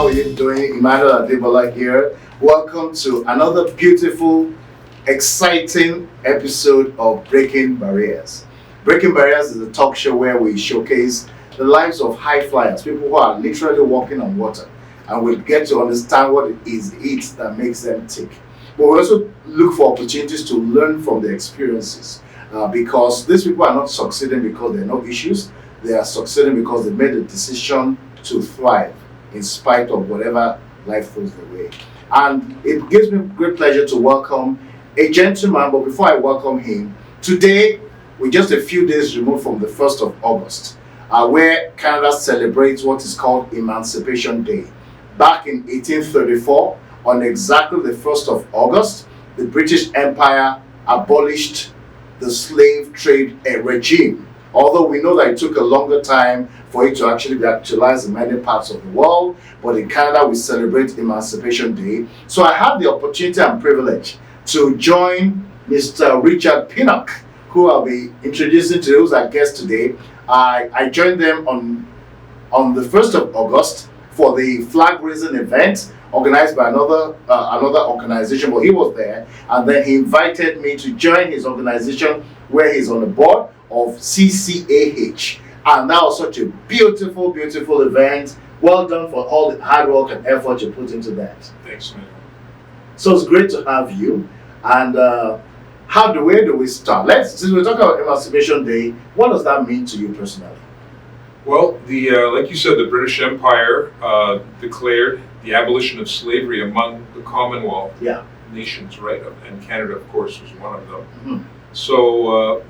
How are you doing? Emmanuel Adebola here. Welcome to another beautiful, exciting episode of Breaking Barriers. Breaking Barriers is a talk show where we showcase the lives of high flyers, people who are literally walking on water, and we get to understand what it is that makes them tick. But we also look for opportunities to learn from their experiences because these people are not succeeding because there are no issues. They are succeeding because they made a decision to thrive in spite of whatever life throws their way. And it gives me great pleasure to welcome a gentleman, but before I welcome him, today we're just a few days removed from the 1st of August, where Canada celebrates what is called Emancipation Day. Back in 1834, on exactly the 1st of August, the British Empire abolished the slave trade regime. Although we know that it took a longer time for it to actually be actualized in many parts of the world, but in Canada we celebrate Emancipation Day. So I have the opportunity and privilege to join Mr. Richard Pinnock, who I'll be introducing to who's our guest today. I joined them on the 1st of August for the flag raising event organized by another organization, but he was there, and then he invited me to join his organization where he's on the board of CCAH, and that was such a beautiful event. Well done for all the hard work and effort you put into that. Thanks, man. So it's great to have you. And where do we start? Since we're talking about Emancipation Day, what does that mean to you personally? Well, like you said, the British Empire declared the abolition of slavery among the Commonwealth nations, right? And Canada, of course, was one of them. Mm-hmm. So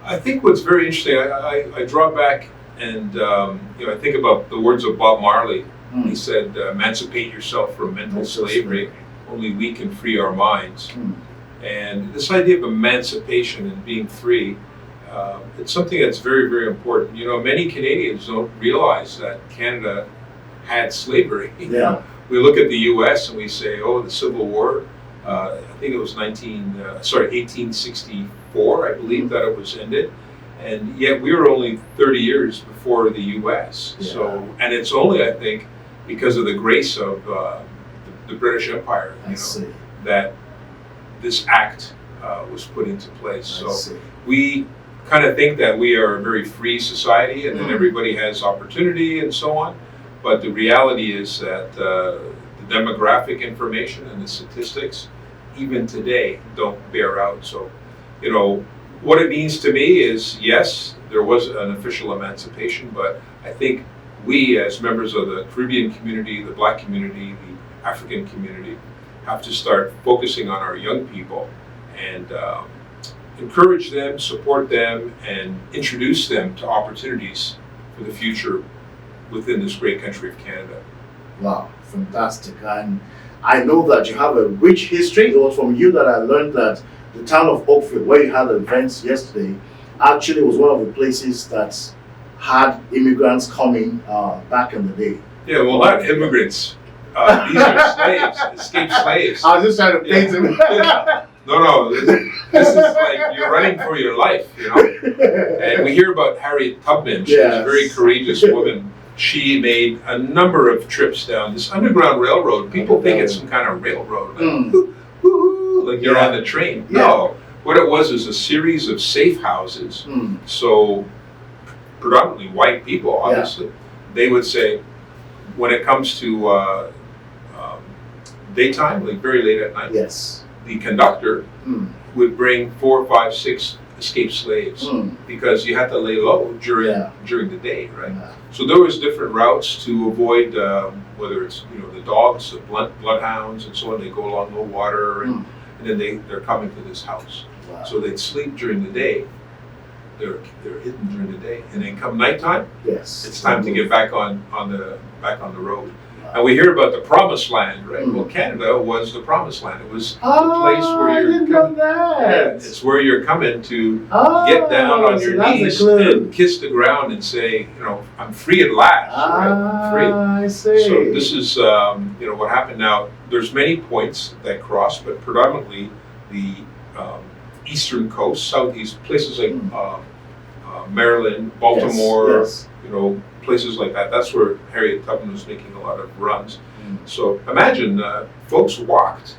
I think what's very interesting, I draw back and I think about the words of Bob Marley. Mm. He said, "Emancipate yourself from mental slavery. Only we can free our minds." Mm. And this idea of emancipation and being free, it's something that's very, very important. You know, many Canadians don't realize that Canada had slavery. Yeah. We look at the U.S. and we say, "Oh, the Civil War." I think it was 1864, I believe, that it was ended, and yet we were only 30 years before the U.S. Yeah. So, and it's only, I think, because of the grace of the British Empire, that this act was put into place. So we kind of think that we are a very free society and that everybody has opportunity and so on, but the reality is that the demographic information and the statistics even today don't bear out. So, what it means to me is, yes, there was an official emancipation, but I think we as members of the Caribbean community, the Black community, the African community, have to start focusing on our young people and encourage them, support them, and introduce them to opportunities for the future within this great country of Canada. Wow, fantastic. And I know that you have a rich history. It was from you that I learned that the town of Oakville, where you had events yesterday, actually was one of the places that had immigrants coming back in the day. Yeah, well, not immigrants. These are slaves, escaped slaves. I was just trying to paint him. No, this is like you're running for your life, And we hear about Harriet Tubman. She was a very courageous woman. She made a number of trips down this Underground Railroad. People think it's some kind of railroad, like you're on the train. Yeah. No, what it was is a series of safe houses. So predominantly white people, obviously. They would say, when it comes to daytime, like very late at night, the conductor would bring 4, 5, 6 escaped slaves because you had to lay low during the day, right? So there was different routes to avoid whether it's the dogs, the bloodhounds, and so on. They go along the water, and then they're coming to this house. Wow. So they'd sleep during the day. They're hidden during the day, and then come nighttime, it's time to get back on the road. And we hear about the Promised Land, right? Well, Canada was the Promised Land. It was the place where you're coming. It's where you're coming to get down on your knees and kiss the ground and say, I'm free at last. Right? I'm free. I see. So this is, what happened. Now, there's many points that cross, but predominantly the eastern coast, southeast, places like Maryland, Baltimore, places like that. That's where Harriet Tubman was making a lot of runs. So imagine folks walked.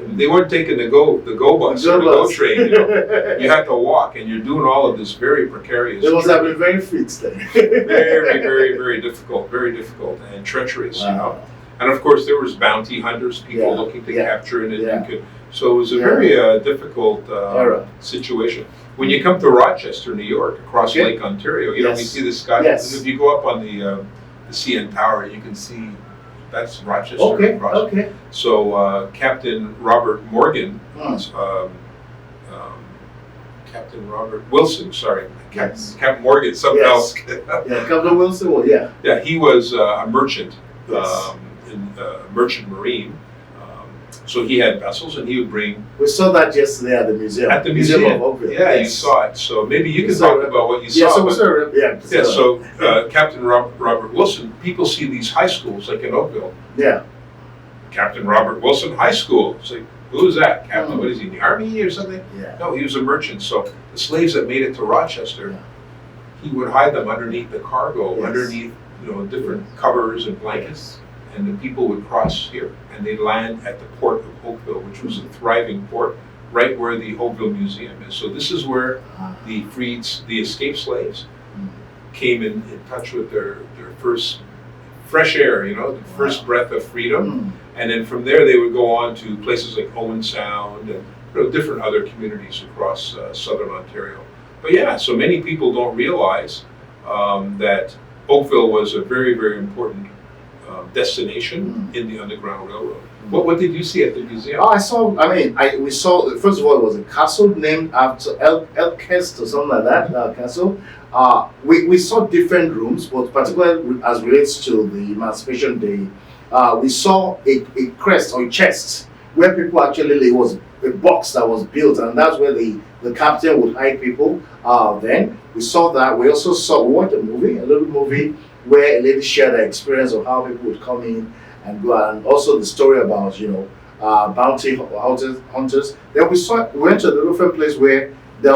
They weren't taking the go bus or the go train. You know, you had to walk, and you're doing all of this very precarious. They must have been very fit then. very difficult, and treacherous. Wow. You know, and of course there was bounty hunters, people looking to capture it, and you could. So it was a very difficult situation. When you come to Rochester, New York, across Lake Ontario, you know, we see the sky. Yes. And if you go up on the CN Tower, you can see that's Rochester. Okay. So Captain Robert Morgan, Captain Robert Wilson, sorry, Captain Morgan, something else. Captain Wilson, well, Yeah, he was a merchant, Yes. in merchant marine. So he had vessels, and he would bring. We saw that yesterday at the museum. At the museum of Oakville. Yeah, you saw it. So maybe you can talk about what you saw. So Captain Robert Wilson, people see these high schools like in Oakville. Yeah. Captain Robert Wilson High School. It's like, who is that? Captain, what is he, in the Army or something? Yeah. No, he was a merchant. So the slaves that made it to Rochester, he would hide them underneath the cargo, underneath, you know, different covers and blankets. And the people would cross here, and they'd land at the port of Oakville, which was a thriving port, right where the Oakville Museum is. So this is where the escaped slaves came in touch with their first fresh air, you know, the first breath of freedom. And then from there, they would go on to places like Owen Sound and, you know, different other communities across southern Ontario. But yeah, so many people don't realize that Oakville was a very, very important destination in the Underground Railroad. What did you see at the museum? Oh, we saw, first of all, it was a castle named after Elkest or something like that, castle. We saw different rooms, but particularly as relates to the Emancipation Day, we saw a crest or a chest where people actually, it was a box that was built, and that's where the captain would hide people. Then we saw that. We also we watched a little movie, where a lady shared her experience of how people would come in and go, and also the story about, you know, bounty hunters. Then we went to a different place where it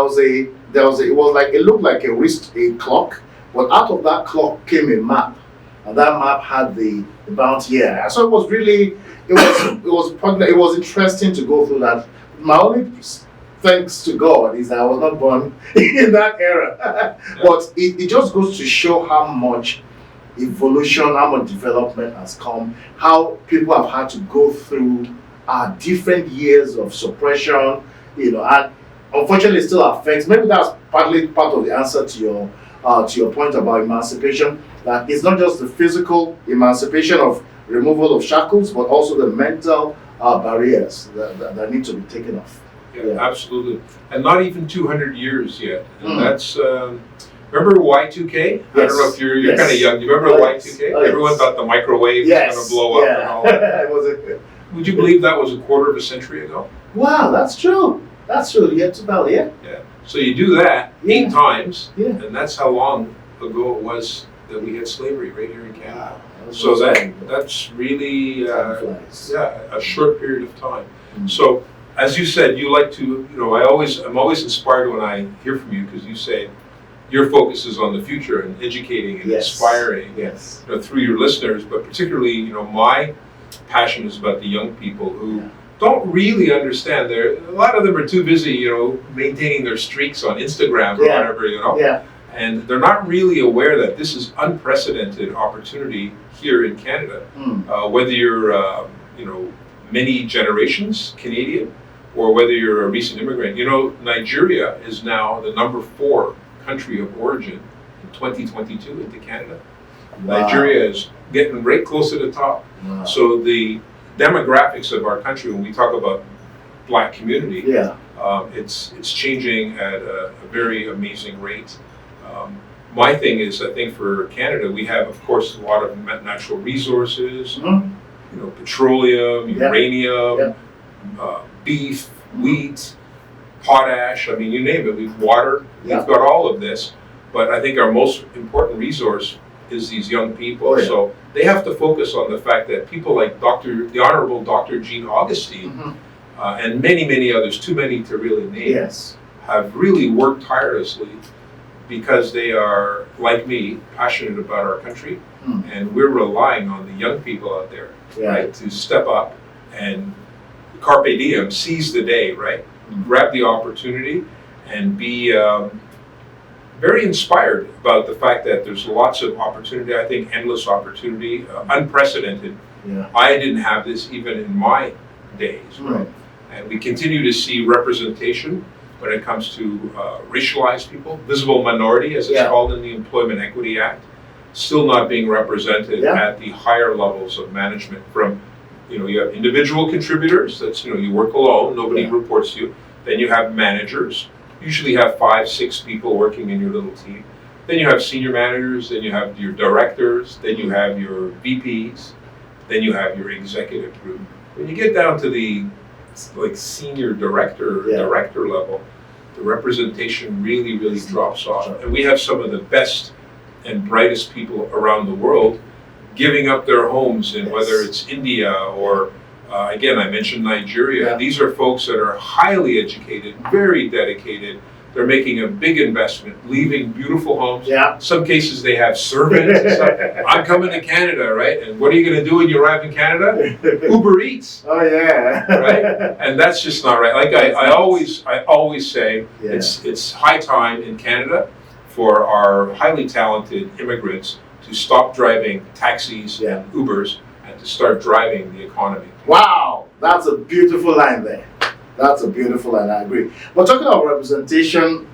looked like a clock, but out of that clock came a map, and that map had the bounty here. So it was really, it was interesting to go through that. My only thanks to God is that I was not born in that era, but it just goes to show how much evolution, how much development has come, how people have had to go through different years of suppression, you know, and unfortunately it still affects. Maybe that's partly part of the answer to your point about emancipation, that it's not just the physical emancipation of removal of shackles, but also the mental barriers that need to be taken off. Yeah, absolutely. And not even 200 years yet. And that's remember Y2K? Yes. I don't know if you're kind of young. You remember Y2K? Everyone thought the microwave was going to blow up and all that. Would you believe that was a quarter of a century ago? Wow, that's true. That's true. Yeah, Yeah. So you do that 8 times, and that's how long ago it was that we had slavery right here in Canada. Wow, so that's really a short period of time. So as you said, you like to, you know, I'm always inspired when I hear from you, because you say your focus is on the future and educating and inspiring, you know, through your listeners, but particularly, you know, my passion is about the young people who don't really understand. A lot of them are too busy, you know, maintaining their streaks on Instagram or whatever, you know, and they're not really aware that this is unprecedented opportunity here in Canada. Whether you're, you know, many generations Canadian, or whether you're a recent immigrant. You know, Nigeria is now the number 4 country of origin in 2022 into Canada. Wow. Nigeria is getting right close to the top. Wow. So the demographics of our country, when we talk about Black community, it's changing at a very amazing rate. My thing is, I think for Canada, we have, of course, a lot of natural resources, you know, petroleum, uranium, beef, wheat, potash, I mean, you name it, we've water, we've got all of this, but I think our most important resource is these young people. So they have to focus on the fact that people like the Honorable Dr. Jean Augustine, and many, many others, too many to really name, have really worked tirelessly, because they are, like me, passionate about our country, and we're relying on the young people out there right? To step up and carpe diem, seize the day, right? Grab the opportunity and be very inspired about the fact that there's lots of opportunity. I think endless opportunity, unprecedented. Yeah. I didn't have this even in my days, right? And we continue to see representation when it comes to racialized people, visible minority, as it's called in the Employment Equity Act, still not being represented at the higher levels of management. From, you have individual contributors, that's, you work alone, nobody reports to you. Then you have managers, usually have 5, 6 people working in your little team. Then you have senior managers, then you have your directors, then you have your VPs, then you have your executive group. When you get down to the senior director level, the representation really, really drops off. And we have some of the best and brightest people around the world giving up their homes in whether it's India or again, I mentioned Nigeria. Yeah. These are folks that are highly educated, very dedicated. They're making a big investment, leaving beautiful homes. Yeah. Some cases they have servants and stuff. I'm coming to Canada, right? And what are you going to do when you arrive in Canada? Uber Eats. Oh yeah. Right? And that's just not right. Like I always say, it's high time in Canada for our highly talented immigrants to stop driving taxis and Ubers and to start driving the economy. Wow, that's a beautiful line there. That's a beautiful line, I agree. But talking about representation,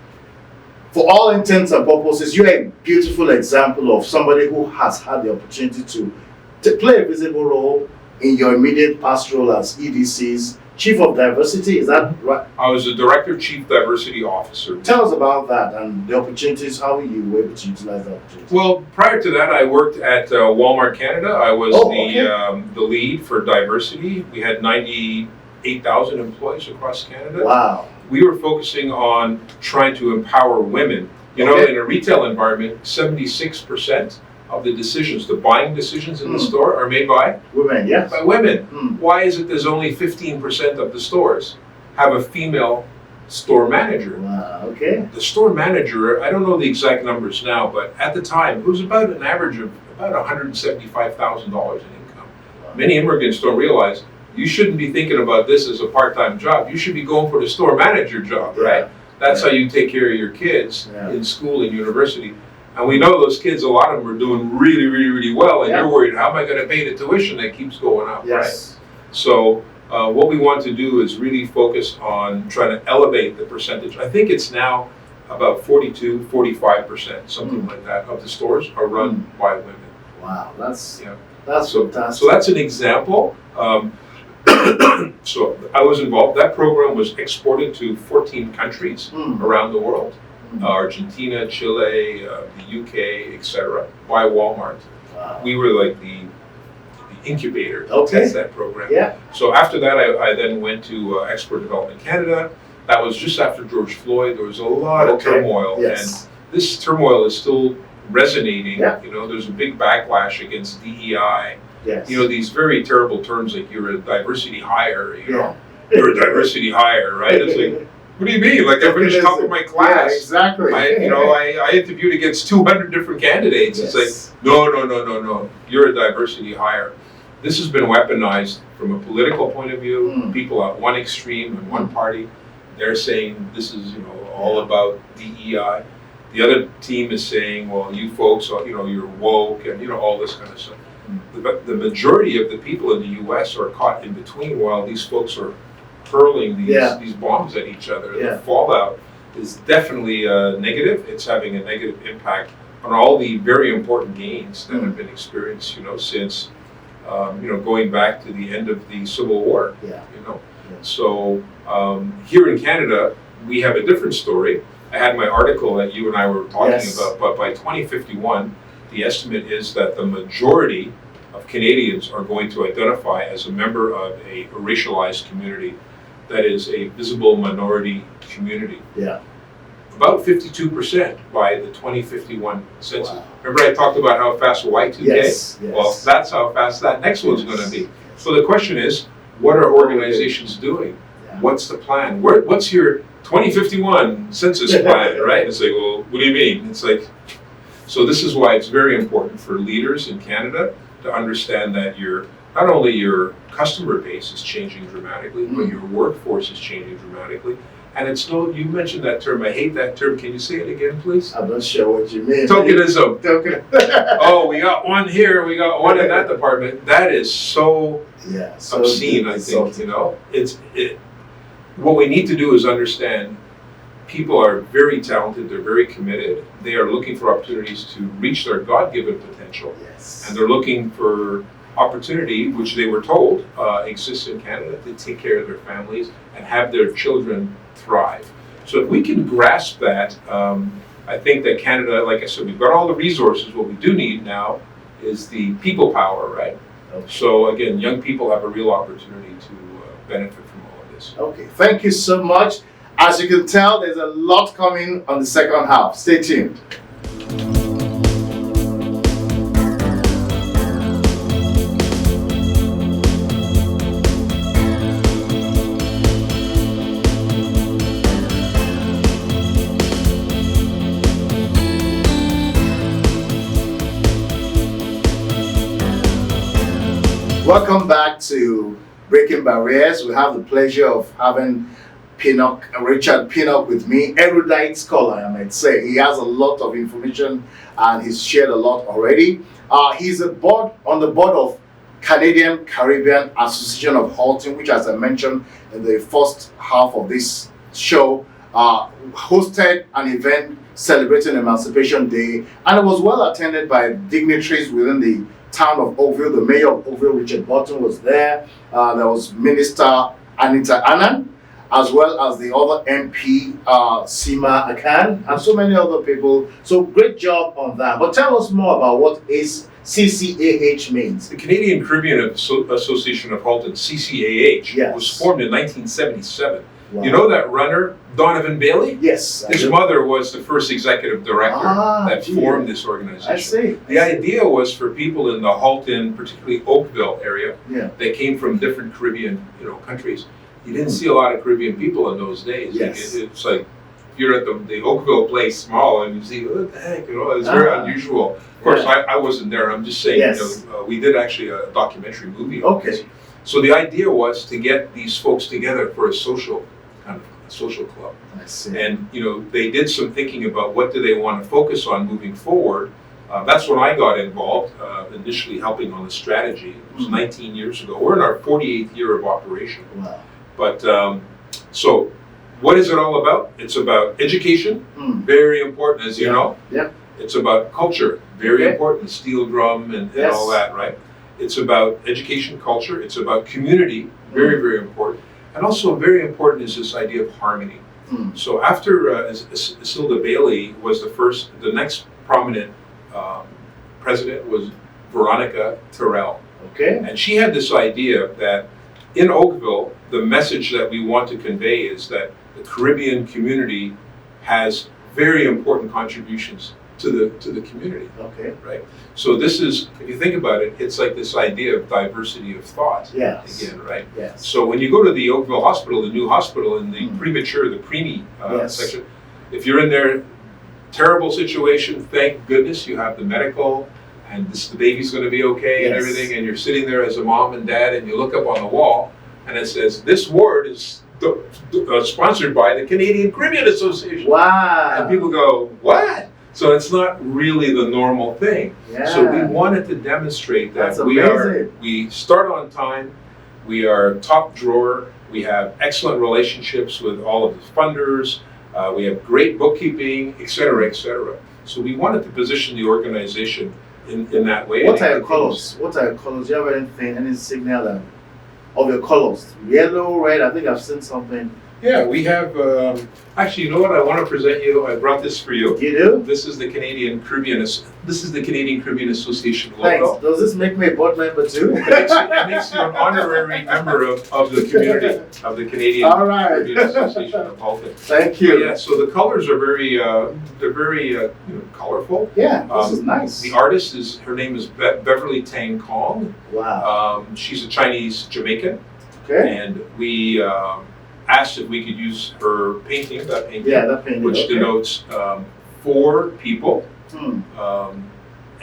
for all intents and purposes, you're a beautiful example of somebody who has had the opportunity to play a visible role in your immediate past role as EDC's Chief of Diversity, is that right? I was the Director Chief Diversity Officer. Tell us about that and the opportunities, how you were able to utilize that opportunity. Well, prior to that, I worked at Walmart Canada. I was the lead for diversity. We had 98,000 employees across Canada. Wow. We were focusing on trying to empower women. In a retail environment, 76% of the decisions, the buying decisions in the store are made by women. Yes. By women. Why is it there's only 15% of the stores have a female store manager? Wow, okay. The store manager, I don't know the exact numbers now, but at the time, it was about an average of about $175,000 in income. Wow. Many immigrants don't realize you shouldn't be thinking about this as a part-time job. You should be going for the store manager job, right? That's how you take care of your kids in school and university. And we know those kids, a lot of them are doing really, really, really well, and you're worried, how am I going to pay the tuition that keeps going up, right? So what we want to do is really focus on trying to elevate the percentage. I think it's now about 42, 45%, something like that, of the stores are run by women. Wow, that's fantastic. So that's an example. So I was involved. That program was exported to 14 countries around the world. Argentina, Chile, the UK, etc. by Walmart. Wow. We were like the incubator to test that program. Yeah. So after that, I then went to Export Development Canada. That was just after George Floyd. There was a lot of turmoil, and this turmoil is still resonating. Yeah. There's a big backlash against DEI. Yes. These very terrible terms like you're a diversity hire. You're a diversity hire, right? It's like, what do you mean? Like I finished top of my class. Yeah, exactly. I interviewed against 200 different candidates. It's like, no. You're a diversity hire. This has been weaponized from a political point of view. People at one extreme and one party, they're saying this is all about DEI. The other team is saying, well, you folks are you're woke and all this kind of stuff. The majority of the people in the U.S. are caught in between while these folks are hurling these bombs at each other. The fallout is definitely negative. It's having a negative impact on all the very important gains that have been experienced, since going back to the end of the Civil War. So here in Canada, we have a different story. I had my article that you and I were talking about, but by 2051, the estimate is that the majority of Canadians are going to identify as a member of a racialized community that is a visible minority community. Yeah. About 52% by the 2051 census. Wow. Remember I talked about how fast Y2K? Yes. Well, that's how fast that next one's going to be. So the question is, what are organizations doing? Yeah. What's the plan? What's your 2051 census plan, right? It's like, well, what do you mean? It's like, so this is why it's very important for leaders in Canada to understand that you're not only your customer base is changing dramatically, but your workforce is changing dramatically. And it's no, you mentioned that term, I hate that term. Can you say it again, please? I'm not sure what you mean. Tokenism. Oh, we got one here, we got one in that department. That is so obscene, I think, you know. What we need to do is understand people are very talented, they're very committed, they are looking for opportunities to reach their God-given potential. Yes. And they're looking for opportunity, which they were told exists in Canada, to take care of their families and have their children thrive. So if we can grasp that, I think that Canada, like I said, we've got all the resources. What we do need now is the people power, right? Okay. So again, young people have a real opportunity to benefit from all of this. Okay, thank you so much. As you can tell, there's a lot coming on the second half. Stay tuned. Welcome back to Breaking Barriers. We have the pleasure of having Richard Pinnock with me, erudite scholar, I might say. He has a lot of information and he's shared a lot already. He's on the board of Canadian Caribbean Association of Halting, which, as I mentioned in the first half of this show, hosted an event celebrating Emancipation Day, and it was well attended by dignitaries within the town of Oakville. The mayor of Oakville, Richard Burton, was there. There was Minister Anita Annan, as well as the other MP, Sima Akan, and so many other people. So great job on that. But tell us more about what is CCAH means. The Canadian Caribbean Association of Halton, CCAH, was formed in 1977. Wow. You know that runner, Donovan Bailey? Yes. His mother was the first executive director that formed this organization. I see. The idea was for people in the Halton, particularly Oakville area, that came from different Caribbean countries. You didn't see a lot of Caribbean people in those days. Yes. It's like you're at the Oakville place small and you see, what the heck, it's very unusual. Of course, I wasn't there. I'm just saying, we did actually a documentary movie on this. So the idea was to get these folks together for a social club. I see. And they did some thinking about what do they want to focus on moving forward. That's when I got involved, initially helping on the strategy. It was 19 years ago. We're in our 48th year of operation. Wow. But so what is it all about? It's about education, very important, as you know. Yep. It's about culture, very important, steel drum and all that, right? It's about education, culture. It's about community, very, very important. And also very important is this idea of harmony. So after Isilda Bailey was the next prominent president was Veronica Terrell. Okay. And she had this idea that in Oakville, the message that we want to convey is that the Caribbean community has very important contributions to the community. Okay. Right. So this is, if you think about it, it's like this idea of diversity of thought. Yes. Again, right. Yes. So when you go to the Oakville Hospital, the new hospital in the premature, the preemie section, if you're in there, terrible situation, thank goodness you have the medical, and the baby's going to be okay and everything, and you're sitting there as a mom and dad, and you look up on the wall, and it says, this ward is sponsored by the Canadian Caribbean Association. Wow. And people go, what? So it's not really the normal thing. Yeah. So we wanted to demonstrate that we start on time, we are top drawer, we have excellent relationships with all of the funders, we have great bookkeeping, et cetera, et cetera. So we wanted to position the organization in that way. What are your colors? Do you have anything, any signal of your colors? Yellow, red, I think I've seen something. Yeah, we have, actually, you know what, I want to present you, I brought this for you. You do? This is the Canadian Caribbean Association logo. Thanks. Does this make me a board member too? It makes you an honorary member of the community, of the Canadian Caribbean Association of Halton. Thank you. But yeah, so the colors are very, colorful. Yeah, this is nice. The artist her name is Beverly Tang Kong. Wow. She's a Chinese Jamaican. Okay. And we asked if we could use her painting, that painting, painting, which denotes 4 people.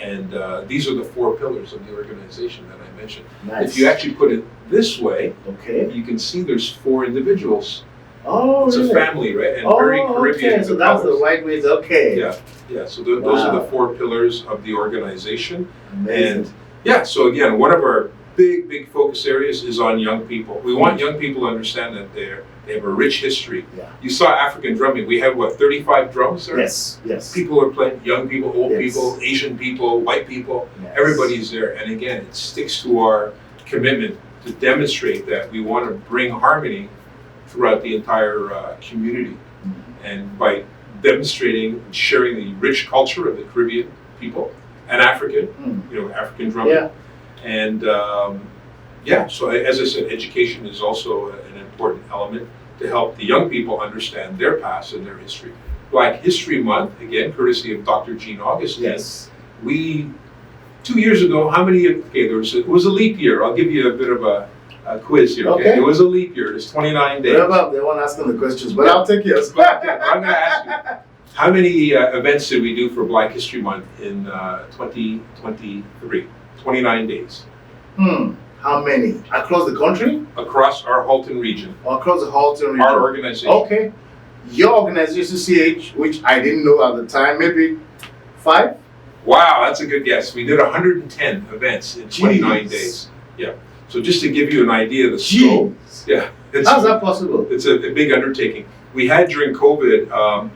And these are the 4 pillars of the organization that I mentioned. Nice. If you actually put it this way, okay, you can see there's 4 individuals. Oh, it's really? a family, right? And very Caribbean. Okay, so that's the right way. Okay. Yeah, yeah. So those are the 4 pillars of the organization. Amazing. And yeah, so again, one of our big focus areas is on young people. We want young people to understand that they have a rich history. Yeah. You saw African drumming. We have 35 drums there? Yes, yes. People are playing, young people, old people, Asian people, white people, everybody's there. And again, it sticks to our commitment to demonstrate that we want to bring harmony throughout the entire community. And by demonstrating and sharing the rich culture of the Caribbean people and African, African drumming. Yeah. And so as I said, education is also an important element to help the young people understand their past and their history. Black History Month, again, courtesy of Dr. Jean Augustine. Yes. We, 2 years ago, it was a leap year. I'll give you a bit of a quiz here. Okay. It was a leap year. It's 29 days. What about the one asking the questions? But I'll take yours. I'm going to ask you, how many events did we do for Black History Month in 2023? 29 days. How many? Across the country? Across our Halton region. Across the Halton region. Our organization. Okay. Your organization, CH, which I didn't know at the time, maybe 5? Wow, that's a good guess. We did 110 events in 29 days. Yeah. So just to give you an idea of the scope. Yeah. How's that possible? It's a big undertaking. We had during COVID,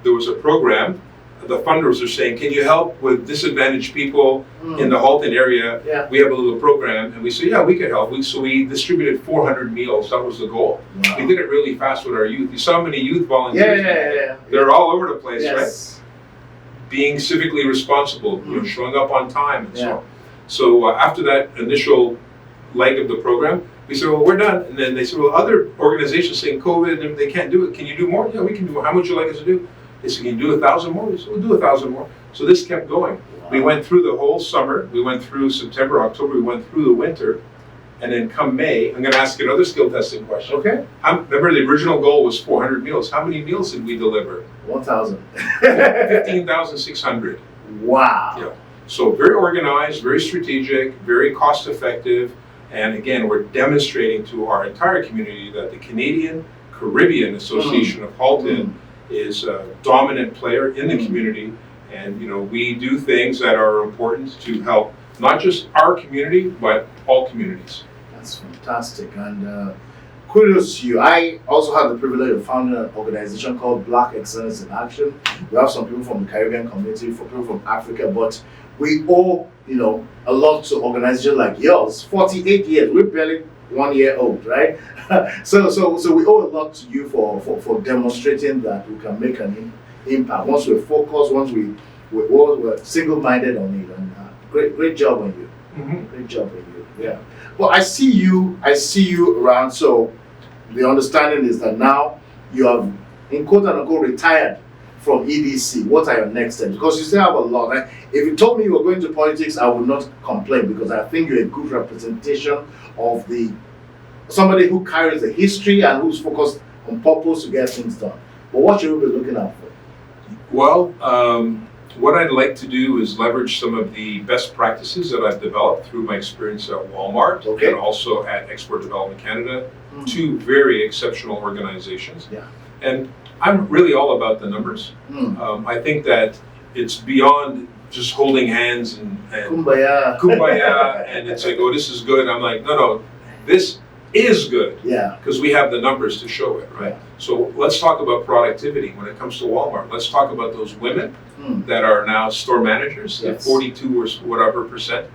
there was a program. The funders are saying, can you help with disadvantaged people in the Halton area? Yeah. We have a little program. And we said, yeah, we could help. So we distributed 400 meals. That was the goal. Wow. We did it really fast with our youth. You saw how many youth volunteers. Yeah. They're all over the place, yes. right? Being civically responsible, showing up on time and so on. So after that initial leg of the program, we said, well, we're done. And then they said, well, other organizations saying COVID, and they can't do it. Can you do more? Yeah, we can do more. How much would you like us to do? They said, can you do 1,000 more? We said, we'll do 1,000 more. So this kept going. Wow. We went through the whole summer. We went through September, October. We went through the winter. And then come May, I'm going to ask you another skill testing question. Okay. Remember, the original goal was 400 meals. How many meals did we deliver? 1,000. 15,600. Wow. Yeah. So very organized, very strategic, very cost effective. And again, we're demonstrating to our entire community that the Canadian Caribbean Association of Halton is a dominant player in the community. And we do things that are important to help not just our community, but all communities. That's fantastic. And kudos to you. I also had the privilege of founding an organization called Black Excellence in Action. We have some people from the Caribbean community, from people from Africa, but we owe, a lot to organizations like yours. 48 years, we're barely 1 year old, right? So we owe a lot to you for demonstrating that we can make an impact. Once we're focused, once we're single-minded on it. And great job on you. Great job on you. Yeah. Well, I see you around. So the understanding is that now you have, in quote unquote, retired from EDC. What are your next steps? Because you still have a lot. If you told me you were going to politics, I would not complain, because I think you're a good representation of somebody who carries a history and who's focused on purpose to get things done. But what should we be looking out for? Well, what I'd like to do is leverage some of the best practices that I've developed through my experience at Walmart and also at Export Development Canada, two very exceptional organizations. Yeah. And I'm really all about the numbers. I think that it's beyond just holding hands and kumbaya, and it's like, oh, this is good. I'm like, no, this is good. Yeah. Because we have the numbers to show it, right? Yeah. So let's talk about productivity when it comes to Walmart. Let's talk about those women that are now store managers, at 42 or whatever percent.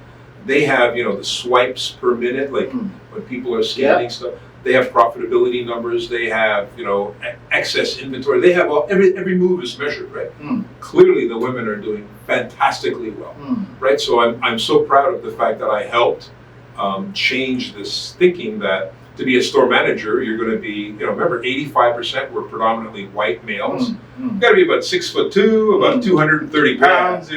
They have, the swipes per minute, like when people are scanning stuff. They have profitability numbers. They have, excess inventory. They have every move is measured, right? Clearly, the women are doing fantastically well, right? So I'm so proud of the fact that I helped change this thinking that to be a store manager, you're going to be, remember, 85% were predominantly white males. You got to be about 6'2", about 230 pounds.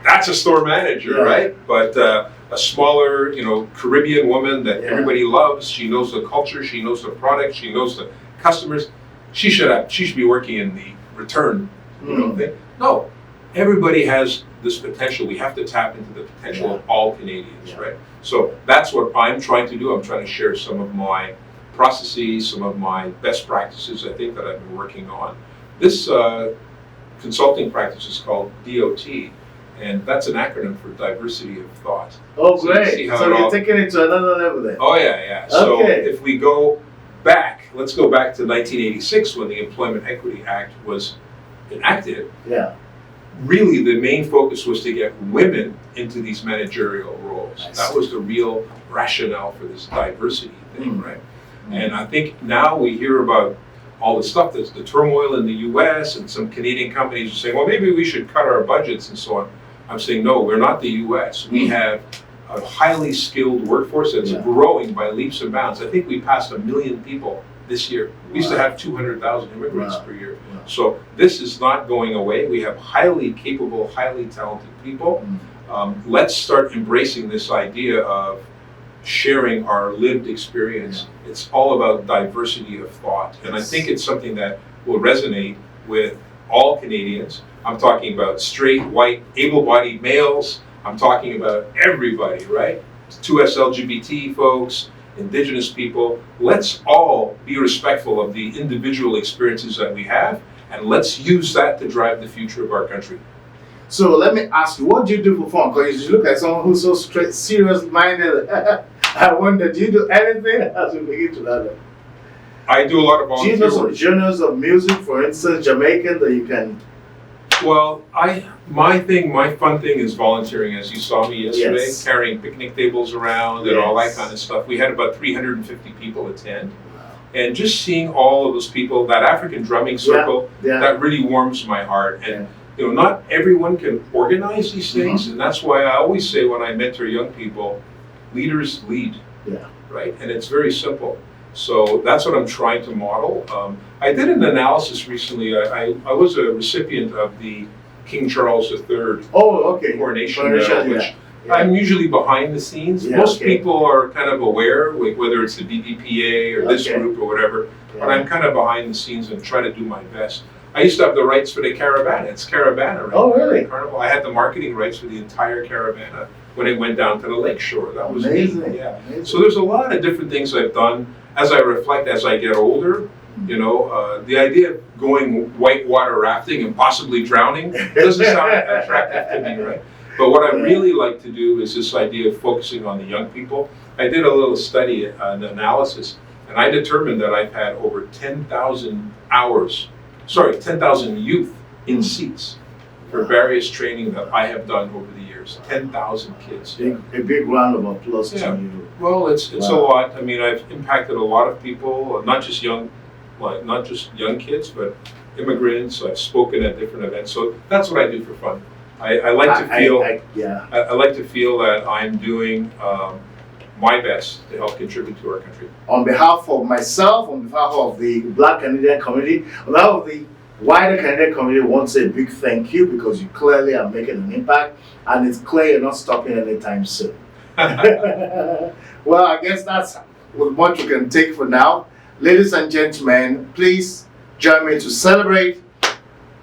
That's a store manager, right? But a smaller, Caribbean woman that everybody loves. She knows the culture. She knows the product. She knows the customers. She should be working in the return, thing. No, everybody has this potential. We have to tap into the potential of all Canadians, right? So that's what I'm trying to do. I'm trying to share some of my processes, some of my best practices, I think, that I've been working on. This consulting practice is called DOT, and that's an acronym for diversity of thought. Oh, so great. So you're taking it to another level then? Oh, yeah. So if we go back, let's go back to 1986 when the Employment Equity Act was enacted. Yeah. Really, the main focus was to get women into these managerial roles. That was the real rationale for this diversity thing, right? And I think now we hear about all the stuff, that's the turmoil in the US, and some Canadian companies are saying, well, maybe we should cut our budgets and so on. I'm saying, no, we're not the US. We have a highly skilled workforce that's growing by leaps and bounds. I think we passed 1 million people this year. We used to have 200,000 immigrants per year. So this is not going away. We have highly capable, highly talented people. Let's start embracing this idea of sharing our lived experience. It's all about diversity of thought. And I think it's something that will resonate with all Canadians. I'm talking about straight, white, able-bodied males. I'm talking about everybody, right? 2S LGBT folks, Indigenous people. Let's all be respectful of the individual experiences that we have, and let's use that to drive the future of our country. So let me ask you, what do you do for fun? Because you look like someone who's so straight, serious-minded. I wonder, do you do anything as we begin to learn? I do a lot of volunteer work. Do you know some genres of music, for instance, Jamaican, that you can... Well, my fun thing is volunteering, as you saw me yesterday, carrying picnic tables around and all that kind of stuff. We had about 350 people attend. And just seeing all of those people, that African drumming circle, that really warms my heart. And you know, not everyone can organize these things, and that's why I always say when I mentor young people, leaders lead, right? And it's very simple. So that's what I'm trying to model. I did an analysis recently. I was a recipient of the King Charles III coronation medal, which I'm usually behind the scenes. Most people are kind of aware, like whether it's the BBPA or this group or whatever, but I'm kind of behind the scenes and try to do my best. I used to have the rights for the Caravana. It's Caravana, right? Oh, really? Carnival. I had the marketing rights for the entire Caravana when it went down to the lakeshore. That was amazing. Neat. Amazing. So there's a lot of different things I've done. As I reflect, as I get older, you know, the idea of going whitewater rafting and possibly drowning doesn't sound attractive to me, right? But what I really like to do is this idea of focusing on the young people. I did a little study, an analysis, and I determined that I've had over 10,000 youth in seats for various training that I have done over the years. 10,000 kids. A big round of applause to you. Well, it's a lot. I mean, I've impacted a lot of people, not just young kids, but immigrants. I've spoken at different events. So that's what I do for fun. I like to feel that I'm doing my best to help contribute to our country. On behalf of myself, on behalf of the Black Canadian community, on behalf of the wider Canadian community, I want to say a big thank you, because you clearly are making an impact, and it's clear you're not stopping anytime soon. Well, I guess that's what you can take for now. Ladies and gentlemen, please join me to celebrate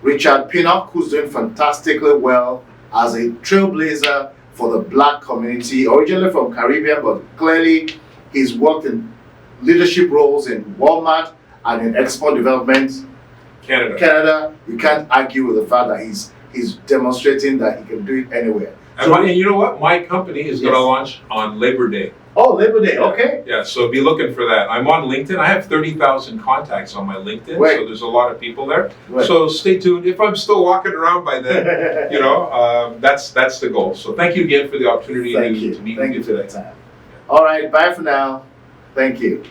Richard Pinnock, who's doing fantastically well as a trailblazer for the Black community, originally from Caribbean, but clearly he's worked in leadership roles in Walmart and in export development. Canada. You can't argue with the fact that he's demonstrating that he can do it anywhere. And you know what? My company is going to launch on Labor Day. Oh, Labor Day, okay. Yeah, so be looking for that. I'm on LinkedIn. I have 30,000 contacts on my LinkedIn, so there's a lot of people there. So stay tuned. If I'm still walking around by then, you know, that's the goal. So thank you again for the opportunity to meet with you today. All right, bye for now. Thank you.